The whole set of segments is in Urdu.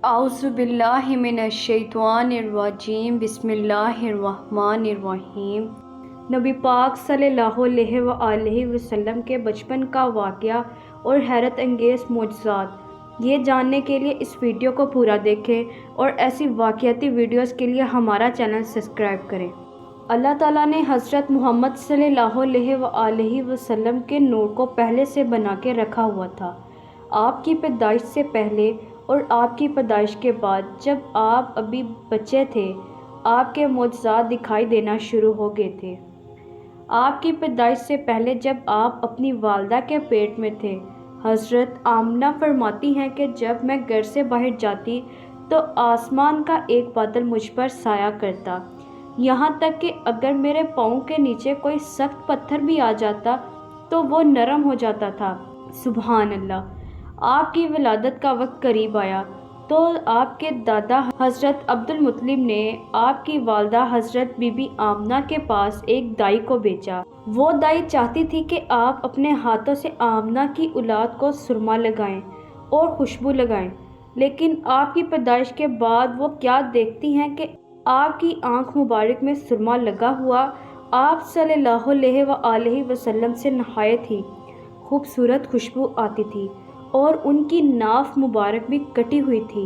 اعوذ باللہ من الشیطان الرجیم بسم اللہ الرحمن الرحیم۔ نبی پاک صلی اللہ علیہ وآلہ وسلم کے بچپن کا واقعہ اور حیرت انگیز معجزات، یہ جاننے کے لیے اس ویڈیو کو پورا دیکھیں اور ایسی واقعاتی ویڈیوز کے لیے ہمارا چینل سبسکرائب کریں۔ اللہ تعالیٰ نے حضرت محمد صلی اللہ علیہ وآلہ وسلم کے نور کو پہلے سے بنا کے رکھا ہوا تھا۔ آپ کی پیدائش سے پہلے اور آپ کی پیدائش کے بعد، جب آپ ابھی بچے تھے، آپ کے معجزات دکھائی دینا شروع ہو گئے تھے۔ آپ کی پیدائش سے پہلے جب آپ اپنی والدہ کے پیٹ میں تھے، حضرت آمنہ فرماتی ہیں کہ جب میں گھر سے باہر جاتی تو آسمان کا ایک بادل مجھ پر سایہ کرتا، یہاں تک کہ اگر میرے پاؤں کے نیچے کوئی سخت پتھر بھی آ جاتا تو وہ نرم ہو جاتا تھا۔ سبحان اللہ۔ آپ کی ولادت کا وقت قریب آیا تو آپ کے دادا حضرت عبد المطلب نے آپ کی والدہ حضرت بی بی آمنہ کے پاس ایک دائی کو بھیجا۔ وہ دائی چاہتی تھی کہ آپ اپنے ہاتھوں سے آمنہ کی اولاد کو سرما لگائیں اور خوشبو لگائیں، لیکن آپ کی پیدائش کے بعد وہ کیا دیکھتی ہیں کہ آپ کی آنکھ مبارک میں سرما لگا ہوا آپ صلی اللہ علیہ وآلہ وسلم سے نہایت ہی خوبصورت خوشبو آتی تھی، اور ان کی ناف مبارک بھی کٹی ہوئی تھی۔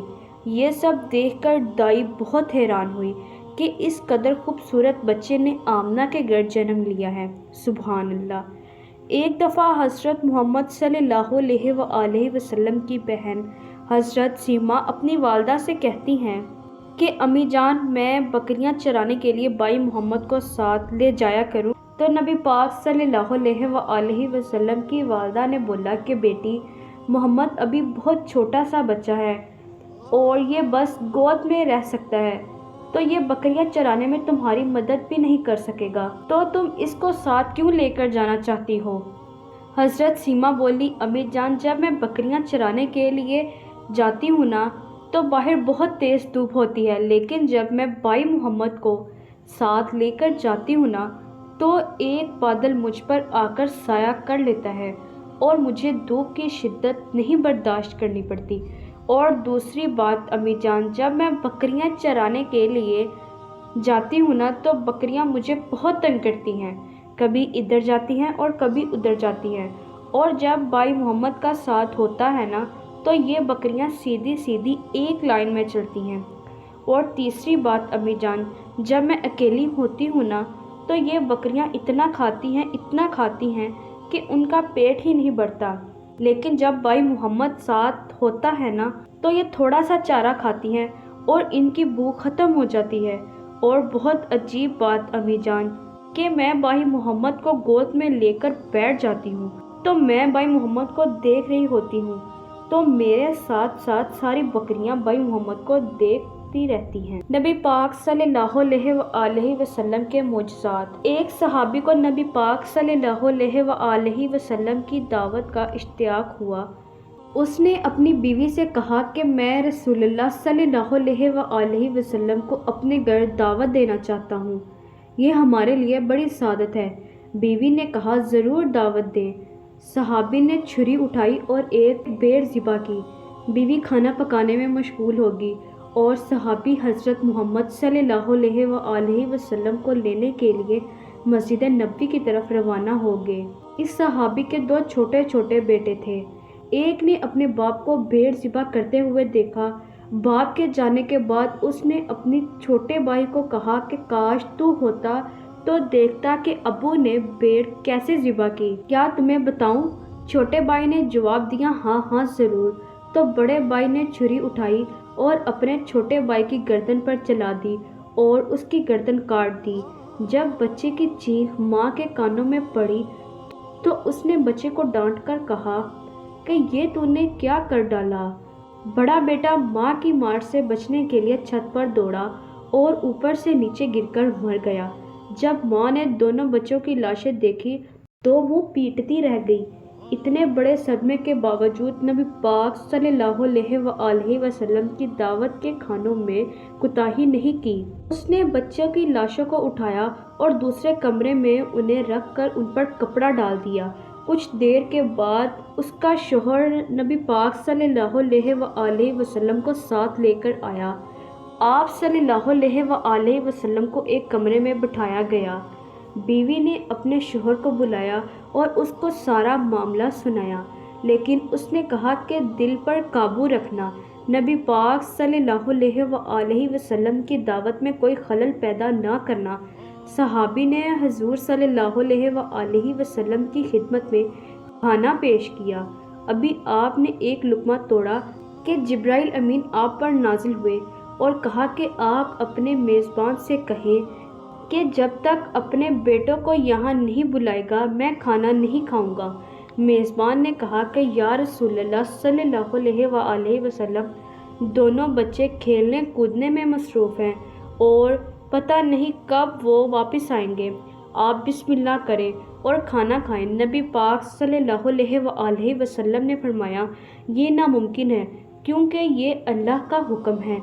یہ سب دیکھ کر دائی بہت حیران ہوئی کہ اس قدر خوبصورت بچے نے آمنہ کے گھر جنم لیا ہے۔ سبحان اللہ۔ ایک دفعہ حضرت محمد صلی اللہ علیہ وآلہ وسلم کی بہن حضرت سیمہ اپنی والدہ سے کہتی ہیں کہ امی جان، میں بکریاں چرانے کے لیے بھائی محمد کو ساتھ لے جایا کروں، تو نبی پاک صلی اللہ علیہ وآلہ وسلم کی والدہ نے بولا کہ بیٹی، محمد ابھی بہت چھوٹا سا بچہ ہے اور یہ بس گود میں رہ سکتا ہے، تو یہ بکریاں چرانے میں تمہاری مدد بھی نہیں کر سکے گا، تو تم اس کو ساتھ کیوں لے کر جانا چاہتی ہو؟ حضرت سیمہ بولی، امی جان، جب میں بکریاں چرانے کے لیے جاتی ہوں نا تو باہر بہت تیز دھوپ ہوتی ہے، لیکن جب میں بھائی محمد کو ساتھ لے کر جاتی ہوں نا تو ایک بادل مجھ پر آ کر سایہ کر لیتا ہے اور مجھے دھوپ کی شدت نہیں برداشت کرنی پڑتی۔ اور دوسری بات امی جان، جب میں بکریاں چرانے کے لیے جاتی ہوں نا تو بکریاں مجھے بہت تنگ کرتی ہیں، کبھی ادھر جاتی ہیں اور کبھی ادھر جاتی ہیں، اور جب بھائی محمد کا ساتھ ہوتا ہے نا تو یہ بکریاں سیدھی سیدھی ایک لائن میں چلتی ہیں۔ اور تیسری بات امی جان، جب میں اکیلی ہوتی ہوں نا تو یہ بکریاں اتنا کھاتی ہیں کہ ان کا پیٹ ہی نہیں بھرتا، لیکن جب بھائی محمد ساتھ ہوتا ہے نا تو یہ تھوڑا سا چارہ کھاتی ہیں اور ان کی بھوک ختم ہو جاتی ہے۔ اور بہت عجیب بات امی جان کہ میں بھائی محمد کو گود میں لے کر بیٹھ جاتی ہوں تو میں بھائی محمد کو دیکھ رہی ہوتی ہوں، تو میرے ساتھ ساتھ ساری بکریاں بھائی محمد کو دیکھتی رہتی ہیں۔ نبی پاک صلی اللہ علیہ وآلہ وسلم کے معجزات۔ ایک صحابی کو نبی پاک صلی اللہ علیہ وآلہ وسلم کی دعوت کا اشتیاق ہوا۔ اس نے اپنی بیوی سے کہا کہ میں رسول اللہ صلی اللہ علیہ وآلہ وسلم کو اپنے گھر دعوت دینا چاہتا ہوں، یہ ہمارے لیے بڑی سعادت ہے۔ بیوی نے کہا، ضرور دعوت دیں۔ صحابی نے چھری اٹھائی اور ایک بھیڑ ذبح کی۔ بیوی کھانا پکانے میں مشغول ہوگی اور صحابی حضرت محمد صلی اللہ علیہ وآلہ وسلم کو لینے کے لیے مسجد نبوی کی طرف روانہ ہو گئے۔ اس صحابی کے دو چھوٹے چھوٹے بیٹے تھے۔ ایک نے اپنے باپ کو بھیڑ ذبح کرتے ہوئے دیکھا۔ باپ کے جانے کے بعد اس نے اپنے چھوٹے بھائی کو کہا کہ کاش تو ہوتا تو دیکھتا کہ ابو نے بھیڑ کیسے ذبح کی، کیا تمہیں بتاؤں؟ چھوٹے بھائی نے جواب دیا، ہاں ہاں ضرور۔ تو بڑے بھائی نے چھری اٹھائی اور اپنے چھوٹے بھائی کی گردن پر چلا دی اور اس کی گردن کاٹ دی۔ جب بچے کی چیخ ماں کے کانوں میں پڑی تو اس نے بچے کو ڈانٹ کر کہا کہ یہ تو نے کیا کر ڈالا؟ بڑا بیٹا ماں کی مار سے بچنے کے لیے چھت پر دوڑا اور اوپر سے نیچے گر کر مر گیا۔ جب ماں نے دونوں بچوں کی لاشیں دیکھی تو وہ پیٹتی رہ گئی۔ اتنے بڑے صدمے کے باوجود نبی پاک صلی اللہ علیہ وآلہ وسلم کی دعوت کے کھانوں میں کوتاہی نہیں کی۔ اس نے بچوں کی لاشوں کو اٹھایا اور دوسرے کمرے میں انہیں رکھ کر ان پر کپڑا ڈال دیا کچھ دیر کے بعد اس کا شوہر نبی پاک صلی اللہ علیہ وآلہ وسلم کو ساتھ لے کر آیا۔ آپ صلی اللہ علیہ وآلہ وسلم کو ایک کمرے میں بٹھایا گیا۔ بیوی نے اپنے شوہر کو بلایا اور اس کو سارا معاملہ سنایا، لیکن اس نے کہا کہ دل پر قابو رکھنا، نبی پاک صلی اللہ علیہ وآلہ وسلم کی دعوت میں کوئی خلل پیدا نہ کرنا۔ صحابی نے حضور صلی اللہ علیہ وآلہ وسلم کی خدمت میں کھانا پیش کیا۔ ابھی آپ نے ایک لقمہ توڑا کہ جبرائیل امین آپ پر نازل ہوئے اور کہا کہ آپ اپنے میزبان سے کہیں کہ جب تک اپنے بیٹوں کو یہاں نہیں بلائے گا میں کھانا نہیں کھاؤں گا۔ میزبان نے کہا کہ یا رسول اللہ صلی اللہ علیہ وآلہ وسلم، دونوں بچے کھیلنے کودنے میں مصروف ہیں اور پتہ نہیں کب وہ واپس آئیں گے، آپ بسم اللہ کریں اور کھانا کھائیں۔ نبی پاک صلی اللہ علیہ وآلہ وسلم نے فرمایا، یہ ناممکن ہے کیونکہ یہ اللہ کا حکم ہے۔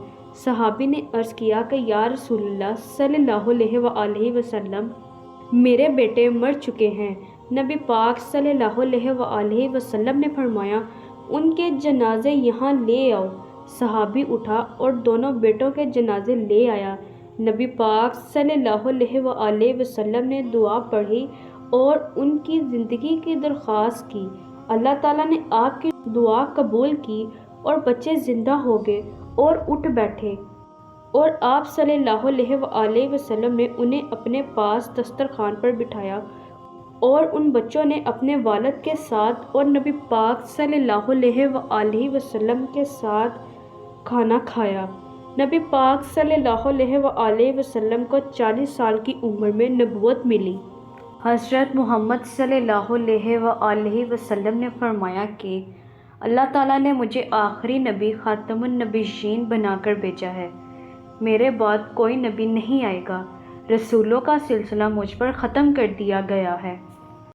صحابی نے عرض کیا کہ یا رسول اللہ صلی اللہ علیہ وآلہ وسلم، میرے بیٹے مر چکے ہیں۔ نبی پاک صلی اللہ علیہ وآلہ وسلم نے فرمایا، ان کے جنازے یہاں لے آؤ۔ صحابی اٹھا اور دونوں بیٹوں کے جنازے لے آیا۔ نبی پاک صلی اللہ علیہ وآلہ وسلم نے دعا پڑھی اور ان کی زندگی کی درخواست کی۔ اللہ تعالیٰ نے آپ کی دعا قبول کی اور بچے زندہ ہو گئے اور اٹھ بیٹھے، اور آپ صلی اللہ علیہ وآلہ وسلم نے انہیں اپنے پاس دسترخوان پر بٹھایا اور ان بچوں نے اپنے والد کے ساتھ اور نبی پاک صلی اللہ علیہ وآلہ وسلم کے ساتھ کھانا کھایا۔ نبی پاک صلی اللہ علیہ وآلہ وسلم کو 40 سال کی عمر میں نبوت ملی۔ حضرت محمد صلی اللہ علیہ وآلہ وسلم نے فرمایا کہ اللہ تعالیٰ نے مجھے آخری نبی خاتم النبیین بنا کر بھیجا ہے، میرے بعد کوئی نبی نہیں آئے گا، رسولوں کا سلسلہ مجھ پر ختم کر دیا گیا ہے۔